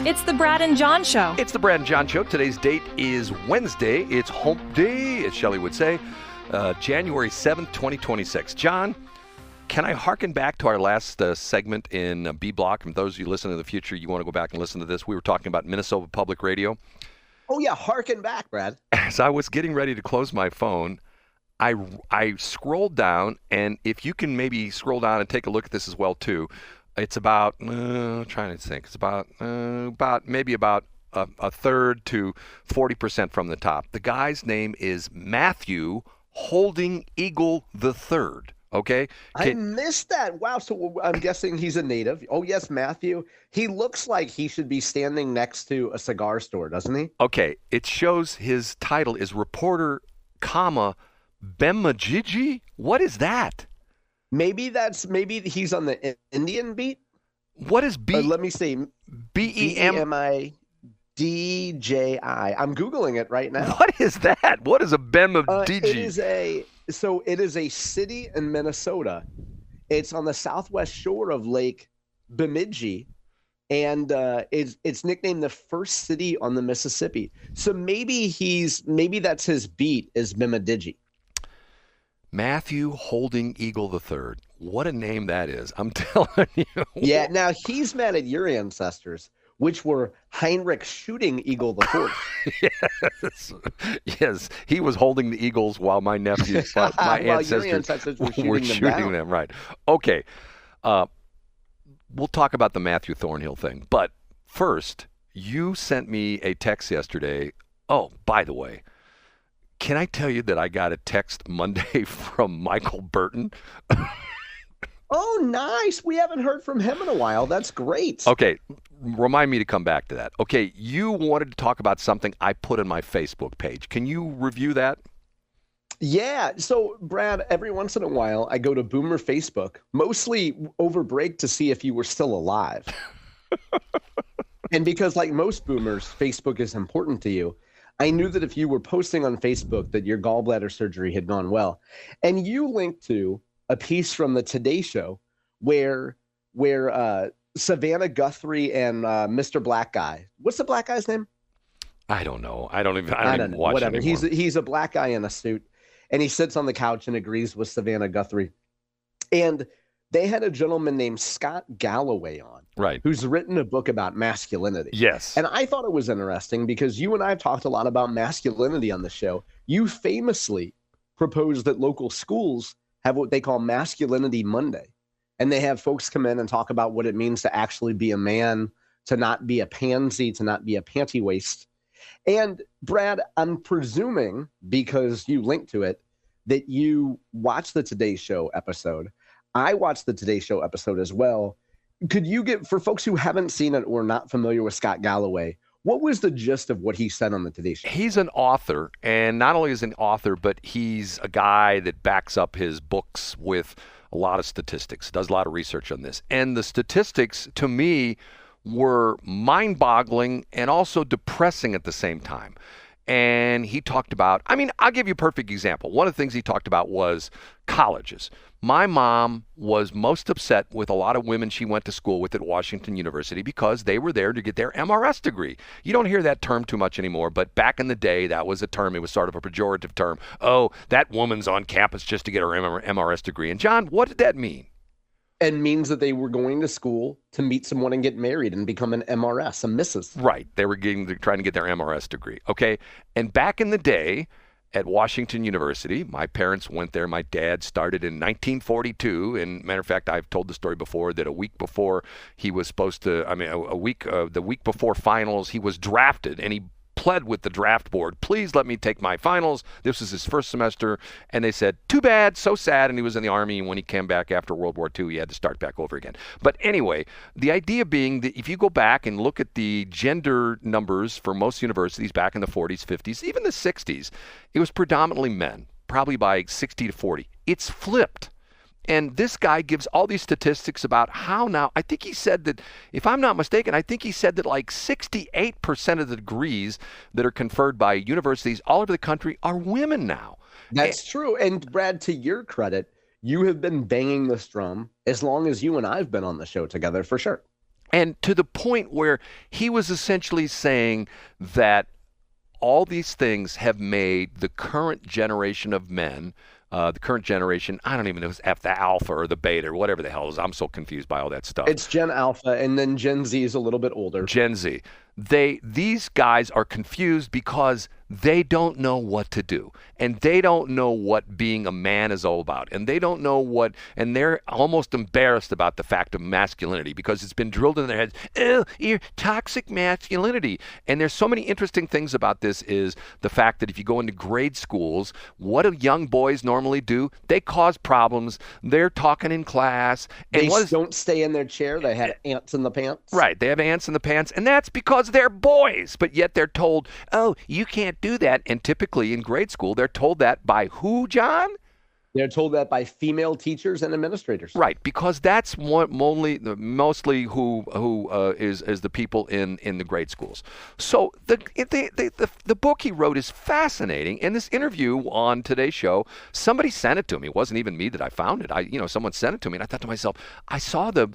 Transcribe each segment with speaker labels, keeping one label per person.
Speaker 1: It's the Brad and John Show.
Speaker 2: It's the Brad and John Show. Today's date is Wednesday. It's hump day, as Shelley would say, January 7th, 2026. John, can I harken back to our last segment in B Block? And those of you listening in the future, you want to go back and listen to this. We were talking about Minnesota Public Radio.
Speaker 3: Oh, yeah, harken back, Brad.
Speaker 2: As I was getting ready to close my phone, I scrolled down, and if you can maybe scroll down and take a look at this as well, too, it's about, trying to think, it's about a third to 40% from the top. The guy's name is Matthew Holding Eagle III, okay?
Speaker 3: I missed that. Wow, so I'm guessing he's a native. Oh, yes, Matthew. He looks like he should be standing next to a cigar store, doesn't he?
Speaker 2: Okay, it shows his title is reporter, Bemajiji? What is that?
Speaker 3: Maybe he's on the Indian beat.
Speaker 2: What is B?
Speaker 3: Let me see. BEMIDJI. I'm Googling it right now.
Speaker 2: What is that? What is a Bemajiji?
Speaker 3: It is a city in Minnesota. It's on the southwest shore of Lake Bemidji. And it's nicknamed the first city on the Mississippi. So maybe that's his beat is Bemidji.
Speaker 2: Matthew Holding Eagle III. What a name that is. I'm telling you.
Speaker 3: Yeah, now he's mad at your ancestors, which were Heinrich Shooting Eagle IV.
Speaker 2: Yes. He was holding the eagles while my nephews, my ancestors were shooting them. Right. Okay. We'll talk about the Matthew Thornhill thing. But first, you sent me a text yesterday. Oh, by the way, can I tell you that I got a text Monday from Michael Burton?
Speaker 3: Oh, nice. We haven't heard from him in a while. That's great.
Speaker 2: Okay. Remind me to come back to that. Okay. You wanted to talk about something I put on my Facebook page. Can you review that?
Speaker 3: Yeah. So, Brad, every once in a while, I go to Boomer Facebook, mostly over break to see if you were still alive. And because, like most boomers, Facebook is important to you. I knew that if you were posting on Facebook that your gallbladder surgery had gone well. And you linked to a piece from the Today Show where Savannah Guthrie and Mr. Black Guy. What's the black guy's name?
Speaker 2: I don't know. I don't even watch
Speaker 3: whatever.
Speaker 2: Anymore.
Speaker 3: He's a black guy in a suit, and he sits on the couch and agrees with Savannah Guthrie. And they had a gentleman named Scott Galloway on,
Speaker 2: right,
Speaker 3: who's written a book about masculinity.
Speaker 2: Yes.
Speaker 3: And I thought it was interesting because you and I have talked a lot about masculinity on the show. You famously proposed that local schools have what they call Masculinity Monday. And they have folks come in and talk about what it means to actually be a man, to not be a pansy, to not be a panty waist. And Brad, I'm presuming, because you linked to it, that you watched the Today Show episode. I watched the Today Show episode as well. Could you give, for folks who haven't seen it or not familiar with Scott Galloway, what was the gist of what he said on the Today Show?
Speaker 2: He's an author, and not only is he an author, but he's a guy that backs up his books with a lot of statistics, does a lot of research on this. And the statistics, to me, were mind-boggling and also depressing at the same time. And he talked about, I'll give you a perfect example. One of the things he talked about was colleges. My mom was most upset with a lot of women she went to school with at Washington University because they were there to get their MRS degree. You don't hear that term too much anymore, but back in the day, that was a term. It was sort of a pejorative term. Oh, that woman's on campus just to get her MRS degree. And John, what did that mean?
Speaker 3: It means that they were going to school to meet someone and get married and become an MRS, a Mrs.
Speaker 2: Right. They were trying to get their MRS degree. Okay. And back in the day at Washington University, my parents went there. My dad started in 1942. And matter of fact, I've told the story before that a week before he was supposed to, the week before finals, he was drafted and he pled with the draft board, please let me take my finals. This was his first semester. And they said, too bad, so sad. And he was in the Army. And when he came back after World War II, he had to start back over again. But anyway, the idea being that if you go back and look at the gender numbers for most universities back in the 40s, 50s, even the 60s, it was predominantly men, probably by 60 to 40. It's flipped. And this guy gives all these statistics about how now, I think he said that, if I'm not mistaken, I think he said that like 68% of the degrees that are conferred by universities all over the country are women now.
Speaker 3: That's true. And Brad, to your credit, you have been banging this drum as long as you and I've been on the show together, for sure.
Speaker 2: And to the point where he was essentially saying that all these things have made the current generation of men, the current generation, I don't even know if it's the alpha or the beta or whatever the hell it is. I'm so confused by all that stuff.
Speaker 3: It's Gen Alpha, and then Gen Z is a little bit older.
Speaker 2: Gen Z. These guys are confused because they don't know what to do, and they don't know what being a man is all about, and they don't know what, and they're almost embarrassed about the fact of masculinity because it's been drilled in their heads. Oh, you're toxic masculinity. And there's so many interesting things about this is the fact that if you go into grade schools, what do young boys normally do? They cause problems. They're talking in class. And
Speaker 3: They don't stay in their chair. They have ants in the pants.
Speaker 2: Right. They have ants in the pants, and that's because they're boys. But yet they're told, oh, you can't do that. And typically in grade school, they're told that by who, John?
Speaker 3: They're told that by female teachers and administrators.
Speaker 2: Right, because that's mostly who is the people in the grade schools. So the book he wrote is fascinating. And this interview on today's show, somebody sent it to me. It wasn't even me that I found it. Someone sent it to me, and I thought to myself, I saw the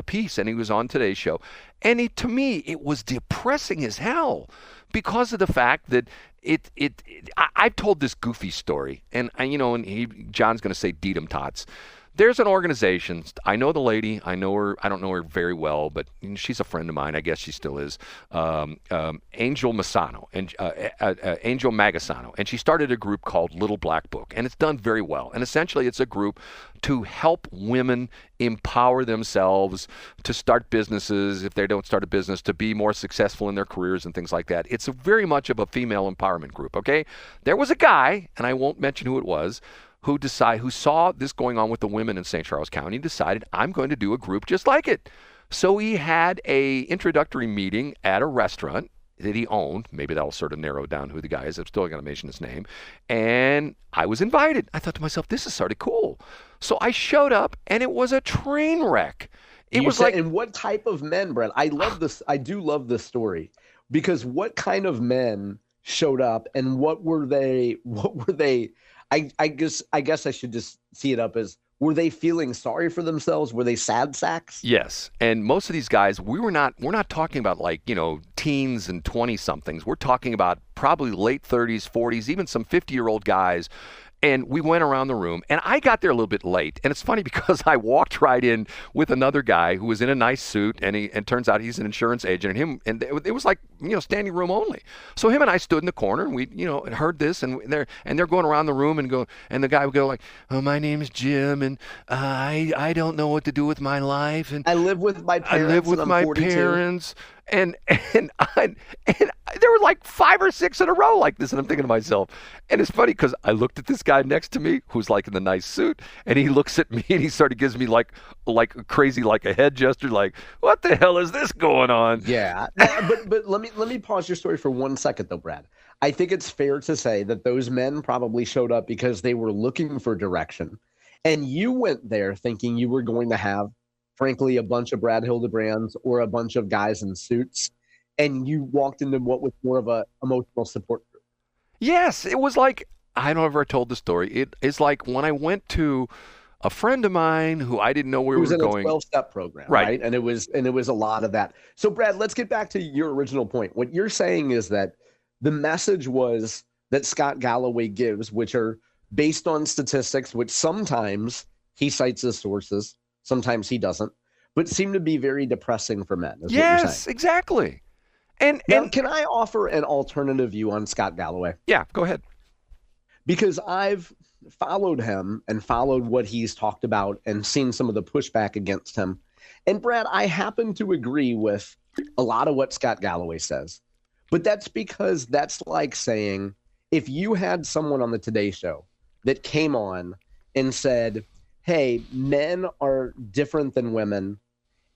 Speaker 2: piece, and he was on today's show, and to me it was depressing as hell because of the fact that I've told this goofy story, and John's going to say Deedum Tots. There's an organization. I know the lady. I know her. I don't know her very well, but she's a friend of mine. I guess she still is. Angel Magasano, and she started a group called Little Black Book, and it's done very well. And essentially, it's a group to help women empower themselves to start businesses if they don't start a business, to be more successful in their careers and things like that. It's very much of a female empowerment group. Okay, there was a guy, and I won't mention who it was, who saw this going on with the women in St. Charles County, decided, I'm going to do a group just like it. So he had a introductory meeting at a restaurant that he owned. Maybe that'll sort of narrow down who the guy is. I'm still going to mention his name. And I was invited. I thought to myself, this is sort of cool. So I showed up, and it was a train wreck.
Speaker 3: And what type of men, Brett? I love this. I do love this story, because what kind of men showed up, and what were they? I guess I should just see it up as, were they feeling sorry for themselves? Were they sad sacks?
Speaker 2: Yes. And most of these guys, we're not talking about teens and 20-somethings. We're talking about probably late 30s, 40s, even some 50-year-old guys. And we went around the room, and I got there a little bit late. And it's funny because I walked right in with another guy who was in a nice suit, and turns out he's an insurance agent. And it was like, standing room only. So him and I stood in the corner, and we, heard this, and they're going around the room and the guy would go like, oh, my name's Jim, and I don't know what to do with my life, and
Speaker 3: I live with my parents.
Speaker 2: I live with my
Speaker 3: 42.
Speaker 2: parents. And there were like 5 or 6 in a row like this, and I'm thinking to myself, and it's funny because I looked at this guy next to me who's like in the nice suit, and he looks at me and he sort of gives me like crazy, like a head gesture, like, what the hell is this going on?
Speaker 3: Yeah, but let me pause your story for 1 second though, Brad. I think it's fair to say that those men probably showed up because they were looking for direction, and you went there thinking you were going to have, frankly, a bunch of Brad Hildebrands or a bunch of guys in suits, and you walked into what was more of a emotional support group.
Speaker 2: Yes, it was like, I don't know if I told the story. It's like when I went to a friend of mine who I didn't know where we were going.
Speaker 3: It was in a 12-step program, right? And it was a lot of that. So, Brad, let's get back to your original point. What you're saying is that the message was that Scott Galloway gives, which are based on statistics, which sometimes he cites as sources, sometimes he doesn't, but seem to be very depressing for men.
Speaker 2: Yes, exactly. And
Speaker 3: can I offer an alternative view on Scott Galloway?
Speaker 2: Yeah, go ahead.
Speaker 3: Because I've followed him and followed what he's talked about and seen some of the pushback against him. And Brad, I happen to agree with a lot of what Scott Galloway says, but that's because that's like saying, if you had someone on the Today Show that came on and said, hey, men are different than women,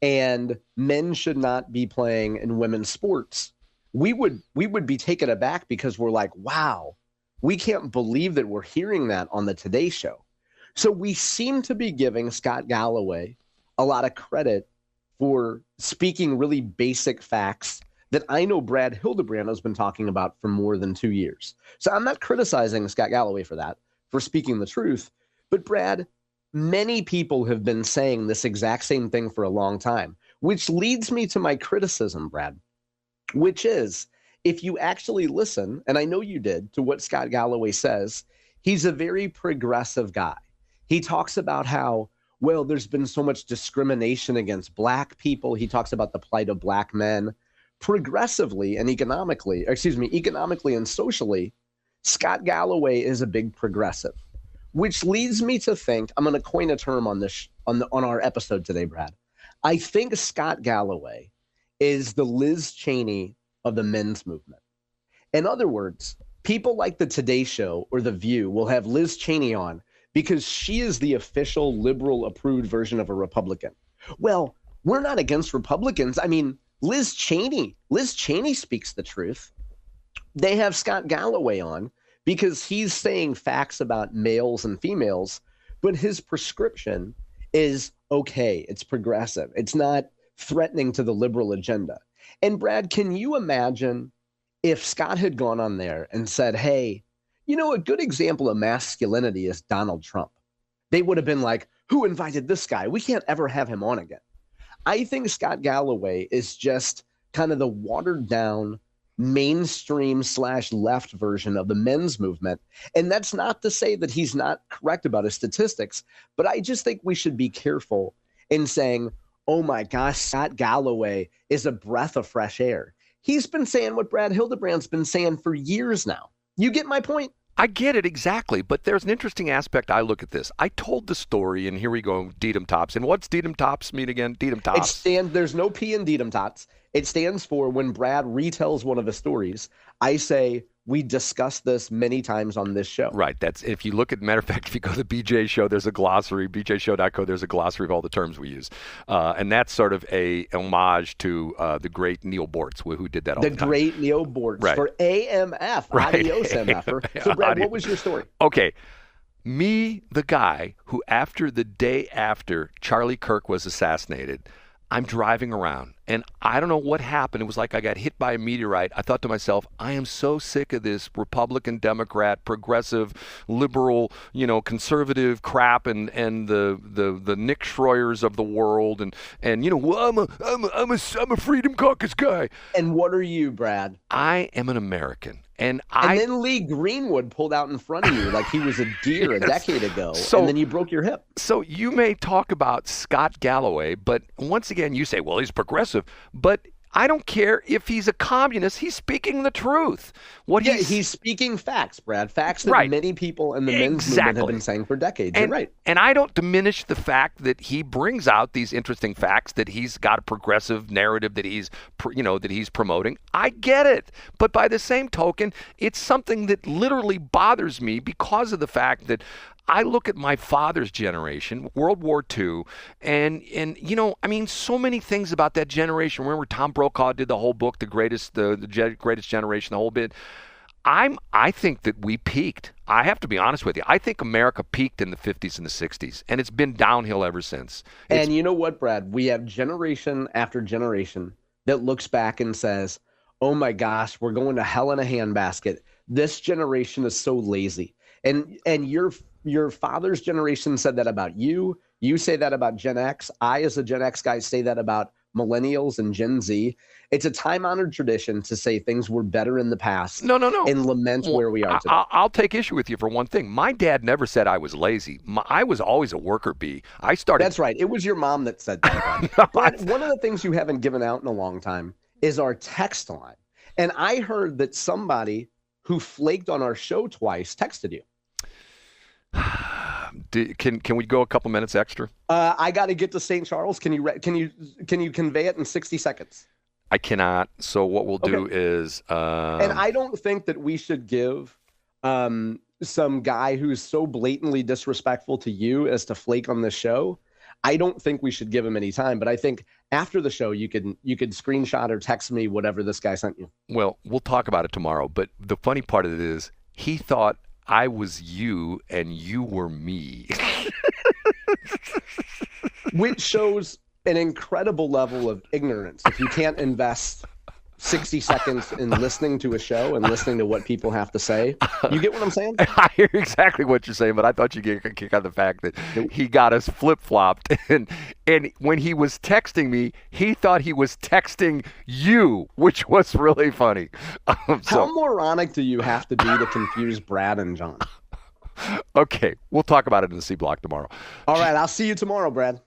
Speaker 3: and men should not be playing in women's sports, we would be taken aback because we're like, wow, we can't believe that we're hearing that on the Today Show. So we seem to be giving Scott Galloway a lot of credit for speaking really basic facts that I know Brad Hildebrand has been talking about for more than 2 years. So I'm not criticizing Scott Galloway for that, for speaking the truth. But Brad, many people have been saying this exact same thing for a long time. which leads me to my criticism, Brad, which is if you actually listen, and I know you did, to what Scott Galloway says, he's a very progressive guy. He talks about how, well, there's been so much discrimination against black people. He talks about the plight of black men. Progressively and economically and socially, Scott Galloway is a big progressive, which leads me to think, I'm going to coin a term on this on our episode today, Brad. I think Scott Galloway is the Liz Cheney of the men's movement. In other words, people like the Today Show or The View will have Liz Cheney on because she is the official liberal approved version of a Republican. Well, we're not against Republicans. I mean, Liz Cheney speaks the truth. They have Scott Galloway on because he's saying facts about males and females, but his prescription is okay. It's progressive. It's not threatening to the liberal agenda. And Brad, can you imagine if Scott had gone on there and said, hey, you know, a good example of masculinity is Donald Trump. They would have been like, who invited this guy? We can't ever have him on again. I think Scott Galloway is just kind of the watered down mainstream / left version of the men's movement. And that's not to say that he's not correct about his statistics, but I just think we should be careful in saying, oh my gosh, Scott Galloway is a breath of fresh air. He's been saying what Brad Hildebrand's been saying for years now. You get my point?
Speaker 2: I get it exactly, but there's an interesting aspect. I look at this. I told the story, and here we go, Dedum Tops. And what's Dedum Tops mean again? Dedum Tops.
Speaker 3: There's no P in Dedum Tots. It stands for when Brad retells one of his stories, I say, we discussed this many times on this show.
Speaker 2: Right. That's if you look at, matter of fact, if you go to the BJ Show, there's a glossary, bjshow.co, there's a glossary of all the terms we use. And that's sort of a homage to the great Neil Bortz, who did that all the time.
Speaker 3: The great Neil Bortz
Speaker 2: right.
Speaker 3: For AMF,
Speaker 2: right.
Speaker 3: Adios MF. So, Brad, what was your story?
Speaker 2: Okay. Me, the guy who after the day after Charlie Kirk was assassinated, I'm driving around, and I don't know what happened. It was like I got hit by a meteorite. I thought to myself, I am so sick of this Republican, Democrat, progressive, liberal, conservative crap, and the Nick Schroyers of the world, and well, I'm a Freedom Caucus guy.
Speaker 3: And what are you, Brad?
Speaker 2: I am an American. And
Speaker 3: then Lee Greenwood pulled out in front of you like he was a deer a decade ago, and then you broke your hip.
Speaker 2: So you may talk about Scott Galloway, but once again, you say, well, he's progressive. But I don't care if he's a communist. He's speaking the truth.
Speaker 3: He's speaking facts, Brad. Facts that many people in the men's movement have been saying for decades. You're right.
Speaker 2: And I don't diminish the fact that he brings out these interesting facts, that he's got a progressive narrative that he's promoting. I get it. But by the same token, it's something that literally bothers me because of the fact that I look at my father's generation, World War II, and so many things about that generation. Remember, Tom Brokaw did the whole book, the greatest generation, the whole bit. I think that we peaked. I have to be honest with you. I think America peaked in the 50s and the 60s, and it's been downhill ever since.
Speaker 3: And you know what, Brad? We have generation after generation that looks back and says, oh my gosh, we're going to hell in a handbasket. This generation is so lazy. And your father's generation said that about you. You say that about Gen X. I, as a Gen X guy, say that about millennials and Gen Z. It's a time-honored tradition to say things were better in the past.
Speaker 2: No.
Speaker 3: And lament where we are today.
Speaker 2: I'll take issue with you for one thing. My dad never said I was lazy. I was always a worker bee.
Speaker 3: That's right. It was your mom that said that. Brad, one of the things you haven't given out in a long time is our text line. And I heard that somebody who flaked on our show twice texted you.
Speaker 2: Can we go a couple minutes extra?
Speaker 3: I got to get to St. Charles. Can you convey it in 60 seconds?
Speaker 2: I cannot. So what we'll do is,
Speaker 3: and I don't think that we should give some guy who's so blatantly disrespectful to you as to flake on the show. I don't think we should give him any time. But I think after the show, you could screenshot or text me whatever this guy sent you.
Speaker 2: Well, we'll talk about it tomorrow. But the funny part of it is, he thought I was you and you were me. Which
Speaker 3: shows an incredible level of ignorance if you can't invest 60 seconds in listening to a show and listening to what people have to say. You get what I'm saying?
Speaker 2: I hear exactly what you're saying, but I thought you'd get a kick out of the fact that he got us flip-flopped. And when he was texting me, he thought he was texting you, which was really funny.
Speaker 3: How moronic do you have to be to confuse Brad and John?
Speaker 2: Okay, we'll talk about it in the C Block tomorrow.
Speaker 3: All right, I'll see you tomorrow, Brad.